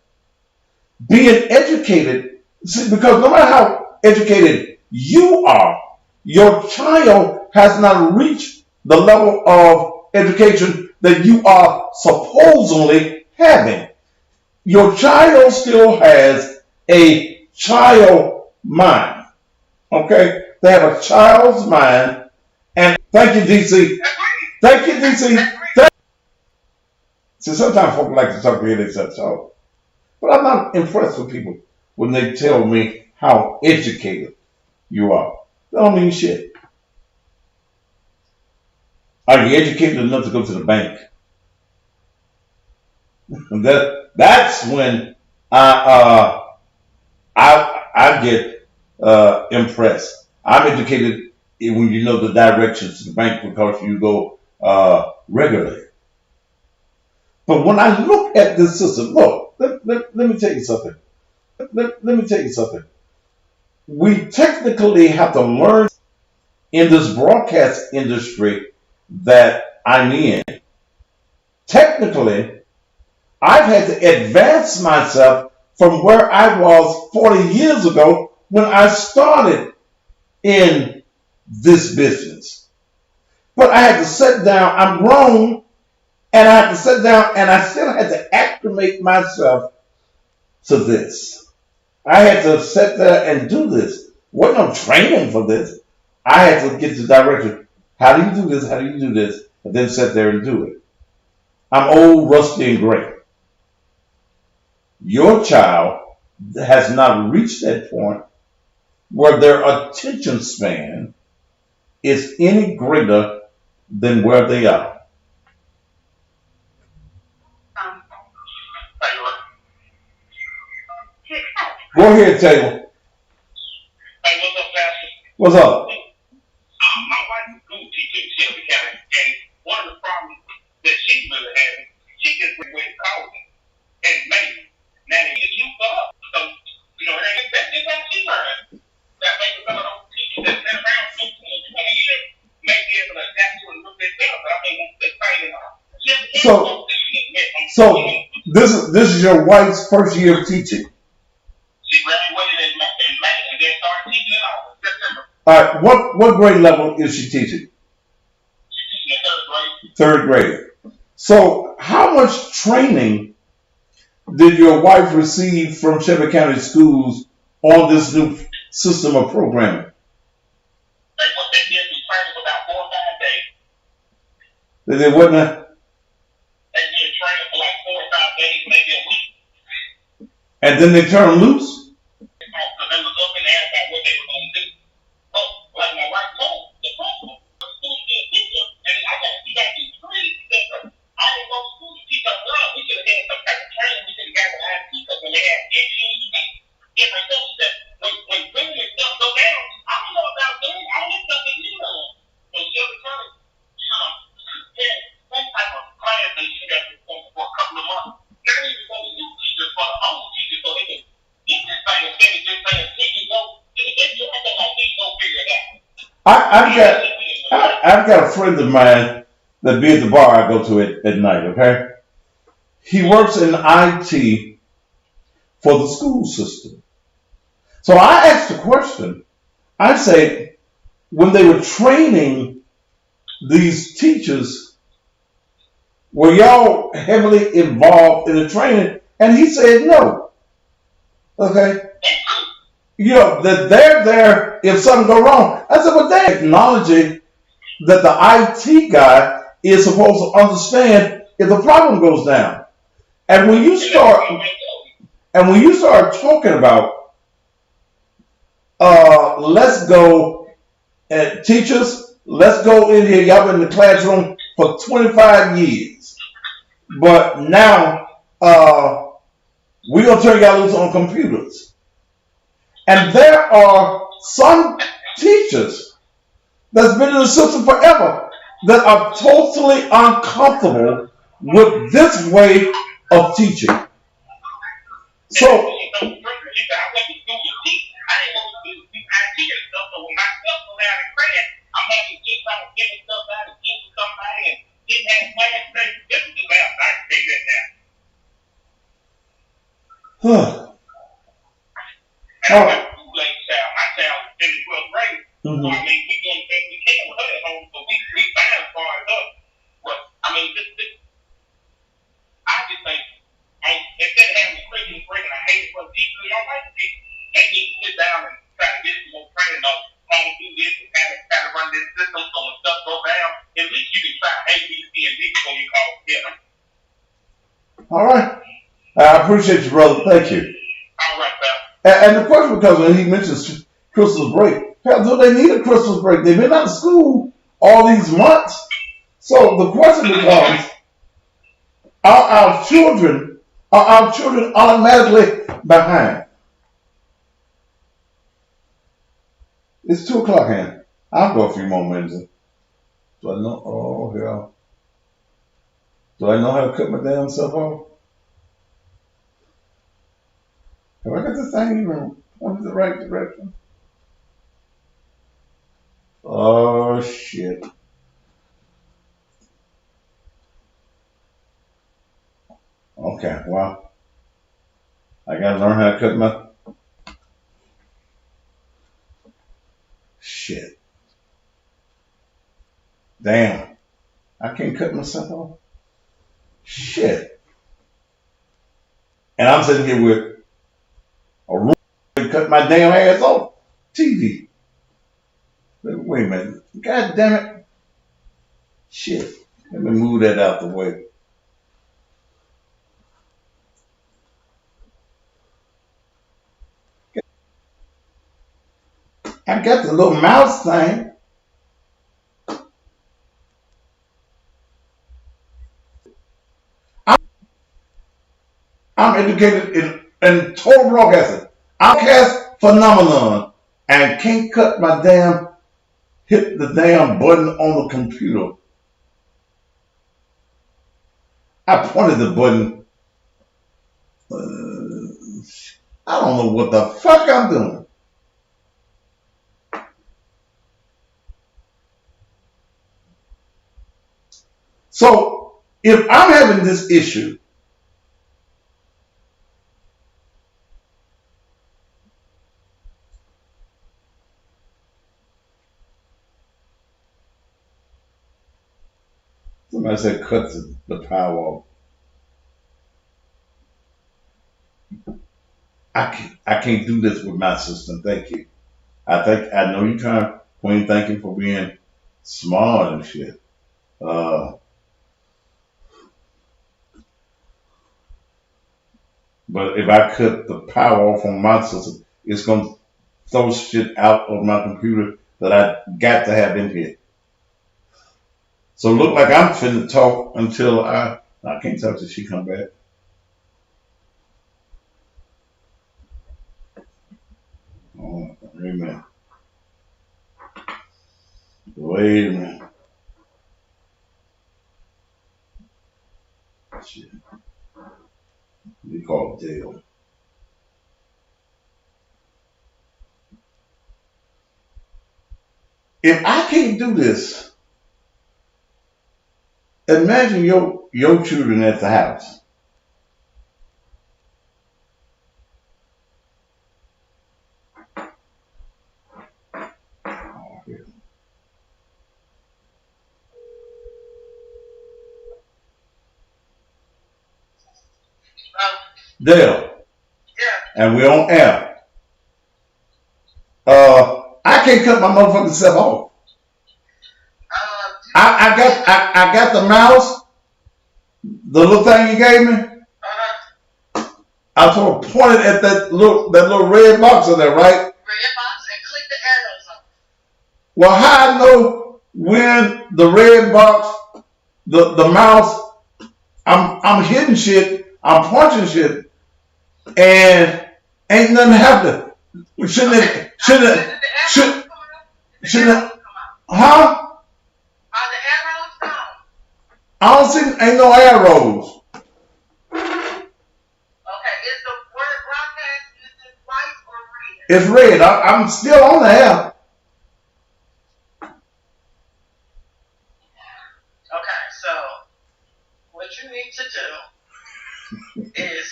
Being educated, see, because no matter how educated you are, your child has not reached the level of education that you are supposedly having. Your child still has a child mind. Okay? They have a child's mind. And thank you, DC. Thank you, DC. See, sometimes folk like to talk to me such talk. But I'm not impressed with people when they tell me how educated you are. That don't mean shit. Are you educated enough to go to the bank? That's when I get impressed. I'm educated when you know the directions to the bank because you go regularly. But when I look at this system, look, let me tell you something. Let me tell you something. We technically have to learn in this broadcast industry that I'm in. Technically, I've had to advance myself from where I was 40 years ago when I started in this business. But I had to sit down. I'm grown, and I had to sit down, and I still had to acclimate myself to this. I had to sit there and do this. Wasn't no training for this. I had to get the direction. How do you do this? How do you do this? And then sit there and do it. I'm old, rusty, and gray. Your child has not reached that point where their attention span is any greater than where they are. Go ahead, Taylor. Hey, what's up, Pastor? What's up? My wife is a school teacher in Shelby County, and one of the problems that she's really having, she just went away to college and maybe now they get you up. So, that's just how she learned. That maybe some of those teachers that's been around 15, 20 years may be able to adapt to it a little bit better, but I mean, they're training off. So this is your wife's first year of teaching. She graduated in May and then started teaching in September. All right, what grade level is she teaching? She's teaching in third grade. Third grade. So how much training did your wife receive from Shelby County Schools on this new system of programming? They did some training for about 4 or 5 days. That they wasn't, They did training for like 4 or 5 days, maybe a week. and then they turned loose? So they was up in the air about what they were going to do. But like my wife told the principal, the school did teach us, and he got these trees. He said, I didn't go to school to teach us well. We should have had some type of training. We should have got with IT because when they had issues and different stuff, he said, when Zoom and stuff go down, I don't know about Zoom. All this stuff is new. So Shelby County, had some type of class they should have for a couple of months. Not even for the new teachers, for the old teachers, so they can get this thing instead of just saying, here you go. I think like these go figure it out. I've got a friend of mine that be at the bar I go to at night, okay? He works in IT for the school system. So I asked the question. I say, when they were training these teachers, were y'all heavily involved in the training? And he said no. Okay? You know, that they're there if something go wrong. I said, well, they're acknowledging that the IT guy is supposed to understand if the problem goes down. And when you start talking about let's go teachers, let's go in here, y'all been in the classroom for 25 years. But now we're gonna turn y'all loose on computers. And there are some teachers that's been in the system forever that are totally uncomfortable with this way of teaching. So, I went to school to teach. I didn't go to school to teach IT and stuff. So when my stuff go down in class, I'm having to get stuff out and get to somebody and didn't have class space. This is the last I can figure it out. And I went to school late child. My child was in the 12th grade. So I mean, we doing the best we can with her at home. So we fine as far as us. But I mean, I just think, instead of having the Christian break, and I hate it for teachers and all that, they need to sit down and try to get some more training on how to do this and how to run this system so when stuff goes down, at least you can try A, B, C, and D before you call them. All right. I appreciate you, brother. Thank you. All right, sir. And the question becomes when he mentions Christmas break, hell, do they need a Christmas break? They've been out of school all these months. So the question becomes, are our children automatically behind? It's 2 o'clock, Hannah. I'll go a few more minutes. Do I know? Oh, hell. Do I know how to cut my damn self off? Have I got this thing even pointed the right direction? Oh, shit. Okay, well, I gotta learn how to cut my... Shit. Damn. I can't cut myself off? Shit. And I'm sitting here with a ruler to cut my damn ass off. TV. Wait a minute. God damn it. Shit. Let me move that out the way. I got the little mouse thing. I'm educated in total broadcasting. Outcast phenomenon. And can't cut my damn, hit the damn button on the computer. I pointed the button. I don't know what the fuck I'm doing. So if I'm having this issue, somebody said cut the power off. I can't do this with my system. Thank you. I know you trying, Queen. Thank you for being smart and shit. Uh, but if I cut the power off on my system, it's gonna throw shit out of my computer that I got to have in here. So look like I'm finna talk until I can't talk till she come back. Oh, wait a minute. Wait a minute. Shit. We call it Dale. If I can't do this, imagine your children at the house. Oh, here. Dale, Yeah. and we're on air. I can't cut my motherfucking self off. I got the mouse, the little thing you gave me. I sort of pointed at that little red box in there, right? Red box and click the arrows on. Well, how I know when the red box, the mouse, I'm hitting shit, I'm punching shit, and ain't nothing happen. Shouldn't it? Huh? Are the arrows gone? I don't see, ain't no arrows. Okay, is the word broadcast, is it white or red? It's red. I'm still on the air. Okay, so what you need to do is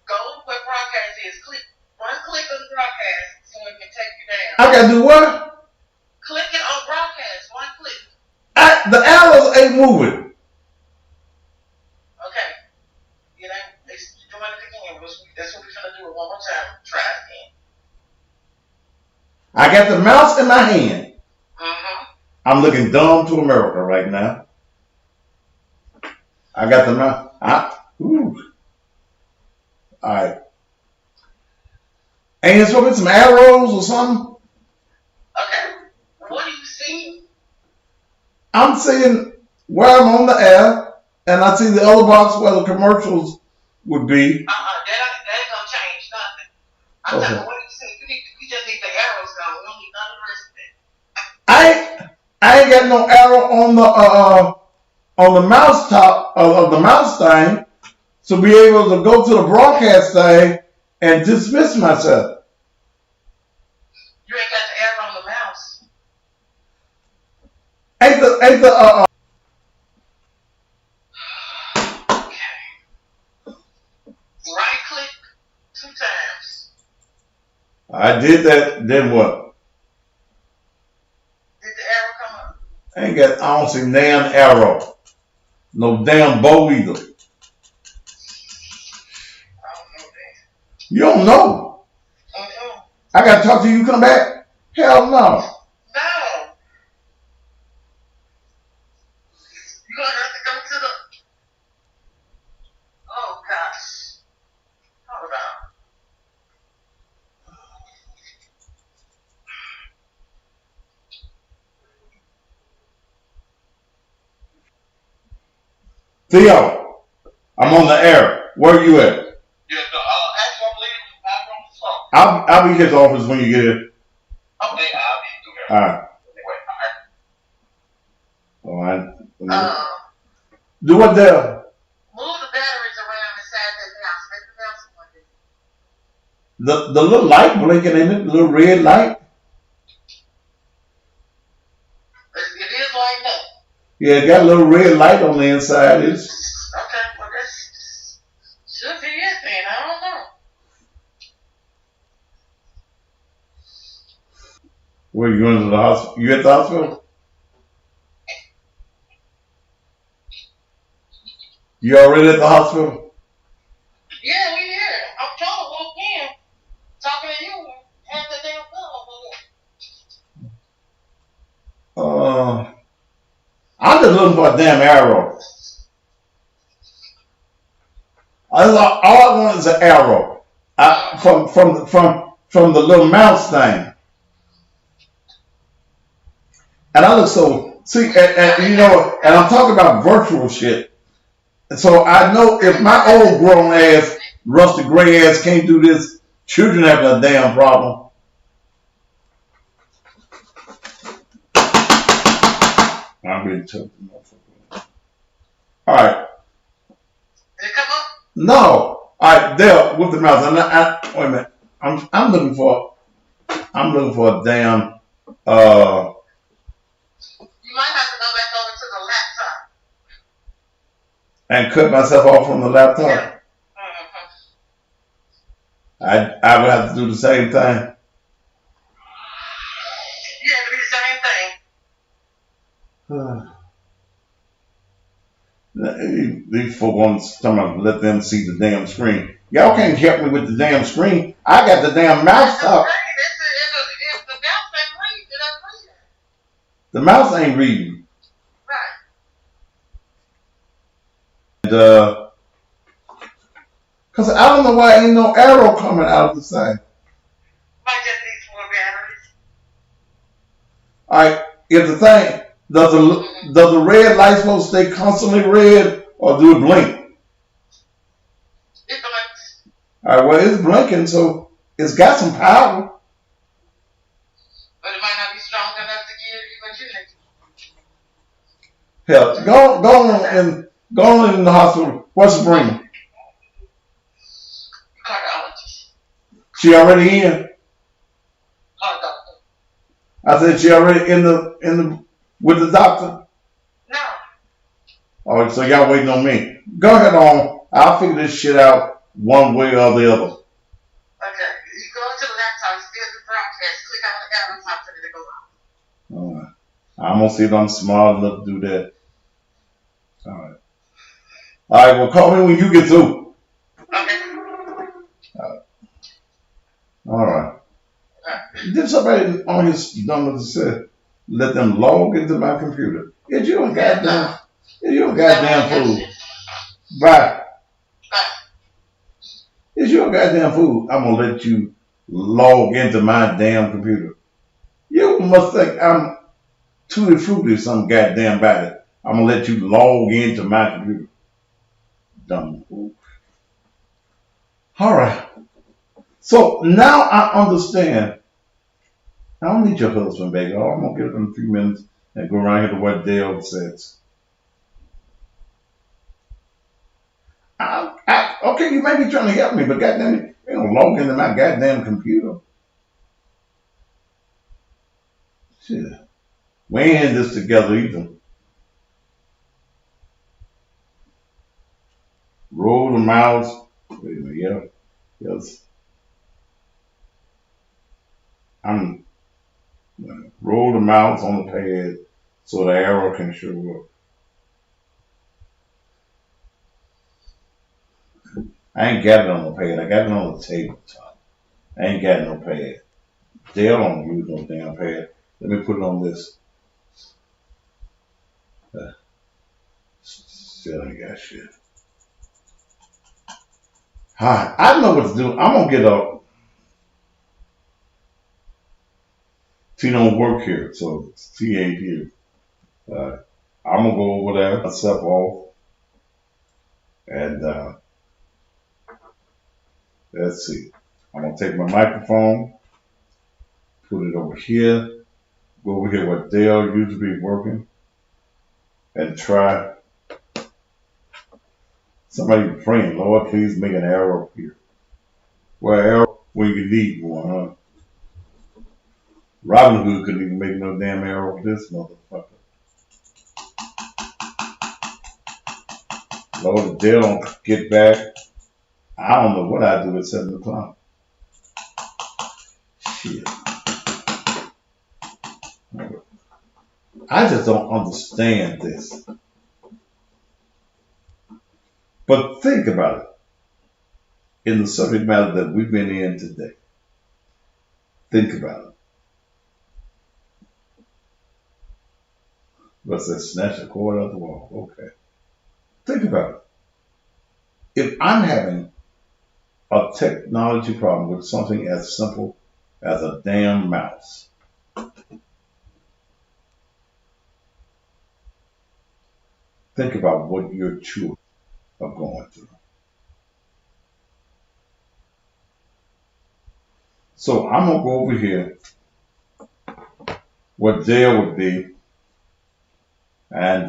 go where broadcast is. One click on broadcast so it can take you down. I gotta do what? Click it on broadcast. One click. The arrows ain't moving. Okay. You know, it's doing it again. That's what we're gonna do it one more time. Try it again. I got the mouse in my hand. Mm-hmm. I'm looking dumb to America right now. I got the mouse. All right. Ain't it supposed to be some arrows or something? Okay. What do you see? I'm seeing where I'm on the air, and I see the other box where the commercials would be. That ain't gonna change nothing. I'm Okay. talking what do you see? You just need the arrows gone. We don't need none of the rest of it. I ain't got no arrow on the mouse top of the mouse thing to be able to go to the broadcast thing and dismiss myself. You ain't got the arrow on the mouse. Ain't the Okay. Right click 2 times. I did that, then what? Did the arrow come up? I don't see damn arrow. No damn bow either. I don't know that. You don't know. Mm-mm. I gotta talk to you, come back? Hell no. No. You're gonna have to go to the. Oh gosh. Hold on. Theo, I'm on the air. Where are you at? Yeah, actually, I'm leaving. I'm on the phone. I'll be at his office when you get here. Okay, I'll be through there. Alright. Wait, Alright. Do what there? move the batteries around inside that house. Make the house one. The little light blinking in it, the little red light. It is lighting up. Yeah, it got a little red light on the inside. It's Okay, well that's should be it then. I don't know. where you going to the hospital? You at the hospital? You already at the hospital? Yeah, we here. I'm just looking for a damn arrow. All I want is an arrow. From the little mouse thing. And I look so see, and I'm talking about virtual shit. And so I know if my old grown ass, rusty gray ass can't do this, children have a damn problem. I'm really tough. All right. Did it come up? No. All right, there with the mouse. Wait a minute. I'm looking for a damn. You might have to go back over to the laptop. And cut myself off from the laptop. Yeah. Mm-hmm. I would have to do the same thing. You have to do the same thing. These folk want to let them see the damn screen. Y'all can't help me with the damn screen. I got the damn mouse up. If the mouse ain't reading, it doesn't read it. The mouse ain't reading. Right. And cause I don't know why ain't no arrow coming out of the side. Might just need some more batteries. Alright, if the thing does the red light supposed to stay constantly red or do it blink? It blinks. Alright, well it's blinking, so it's got some power. But it might not be strong enough to give you what you need. Hell, go on in the hospital. What's the brain? Cardiologist. She already in. Heart doctor. I said she already in the with the doctor. No. Oh, so y'all waiting on me. Go ahead on. I'll figure this shit out one way or the other. Okay. You go to the laptop, still the broadcast, click on the arrow, top for it to go out. Alright. I'm gonna see if I'm smart enough to do that. Alright. Alright, well call me when you get through. Okay. Alright. Did somebody on his number say let them log into my computer? Get you a goddamn fool. Bye. Is you a goddamn fool? I'm gonna let you log into my damn computer. You must think I'm tutti frutti some goddamn body. I'm gonna let you log into my computer. Dumb fool. Alright. So now I understand. I don't need your husband, baby. I'm gonna get up in a few minutes and go around here to what Dale says. Okay, you may be trying to help me, but goddamn it, you don't log into my goddamn computer. Shit. We ain't in this together either. Roll the mouse. Wait a minute, yeah. Yes. Roll the mouse on the pad so the arrow can show up. I ain't got it on the pad. I got it on the tabletop. I ain't got no pad. Dale don't use no damn pad. Let me put it on this. Still ain't got shit. Alright, I know what to do. I'm gonna get up. T don't work here, so T ain't here. I'm gonna go over there, myself off, and let's see. I'm gonna take my microphone, put it over here, go over here where Dale usually be working, and try. Somebody praying, Lord, please make an arrow appear. Well, arrow when you need one, huh? Robin Hood couldn't even make no damn arrow with this motherfucker. Lord, if Dale don't get back, I don't know what I do at 7 o'clock. Shit. I just don't understand this. But think about it. In the subject matter that we've been in today. Think about it. What's that? Snatch the cord out the wall. Okay. Think about it. If I'm having a technology problem with something as simple as a damn mouse, think about what your children are going through. So I'm gonna go over here what Dale would be, and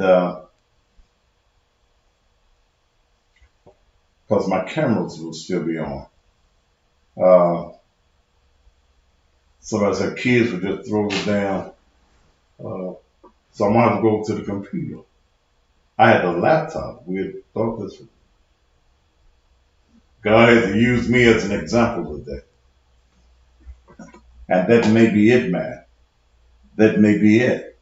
because my cameras will still be on. Somebody said kids would just throw it down. So I'm gonna have to go to the computer. I had a laptop. We had thought this. God had to use me as an example today. And that may be it, man. That may be it.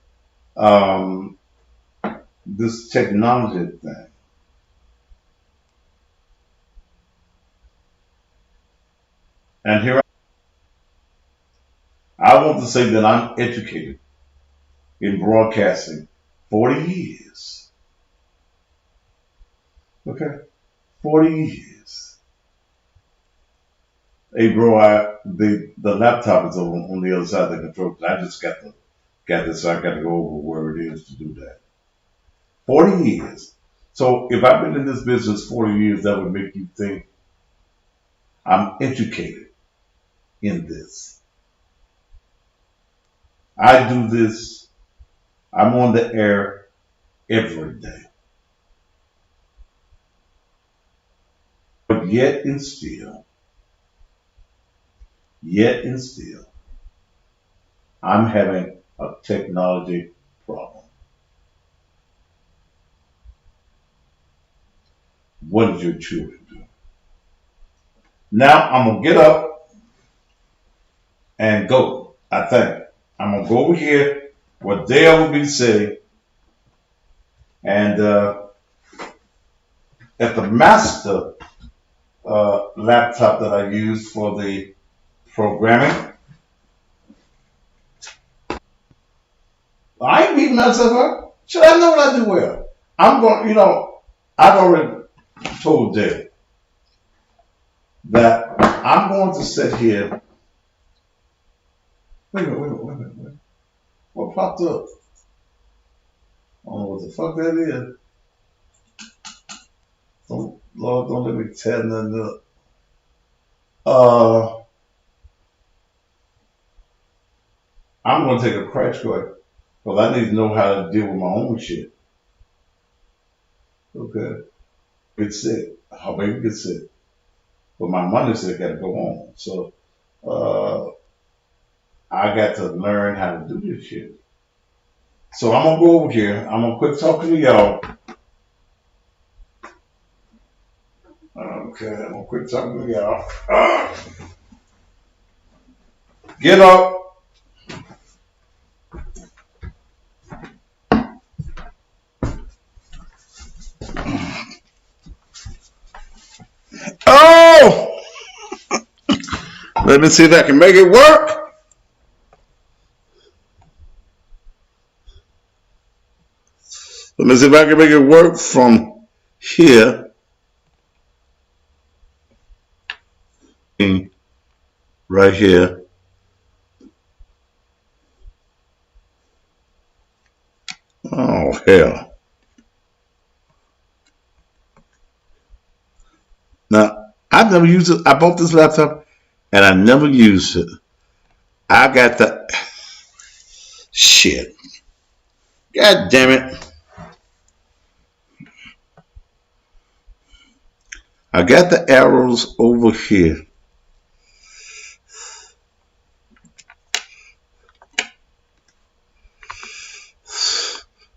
This technology thing. And here I want to say that I'm educated in broadcasting 40 years. Okay? 40 years. Hey, bro, the laptop is over on the other side of the control. I just got this, so I got to go over where it is to do that. 40 years. So if I've been in this business 40 years, that would make you think I'm educated in this. I do this. I'm on the air every day. But yet and still, I'm having a technology problem. What did your children do? Now I'm going to get up and go. I think. I'm going to go over here what Dale will be saying. And at the master laptop that I use for the programming, I ain't beating myself up. Should I know what I do well? I'm going, I've already told Dale that I'm going to sit here. Wait a minute. What popped up? I don't know what the fuck that is. Lord, don't let me tear nothing up. I'm going to take a crash course because I need to know how to deal with my own shit. Okay. Get sick. How baby get sick. But my money still got to go on. So I got to learn how to do this shit. So I'm going to go over here. I'm going to quit talking to y'all. Okay, I'm going to quit talking to y'all. Get up. Oh! Let me see if I can make it work. Let me see if I can make it work from here. Right here. Oh, hell. Now, I've never used it. I bought this laptop and I never used it. I got the shit. God damn it. I got the arrows over here.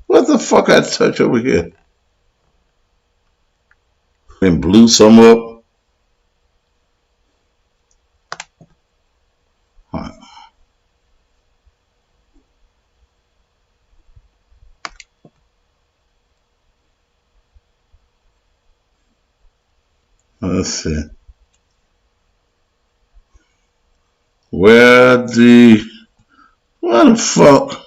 What the fuck I touch over here? And blew some up. Right. Let's see. Where the fuck?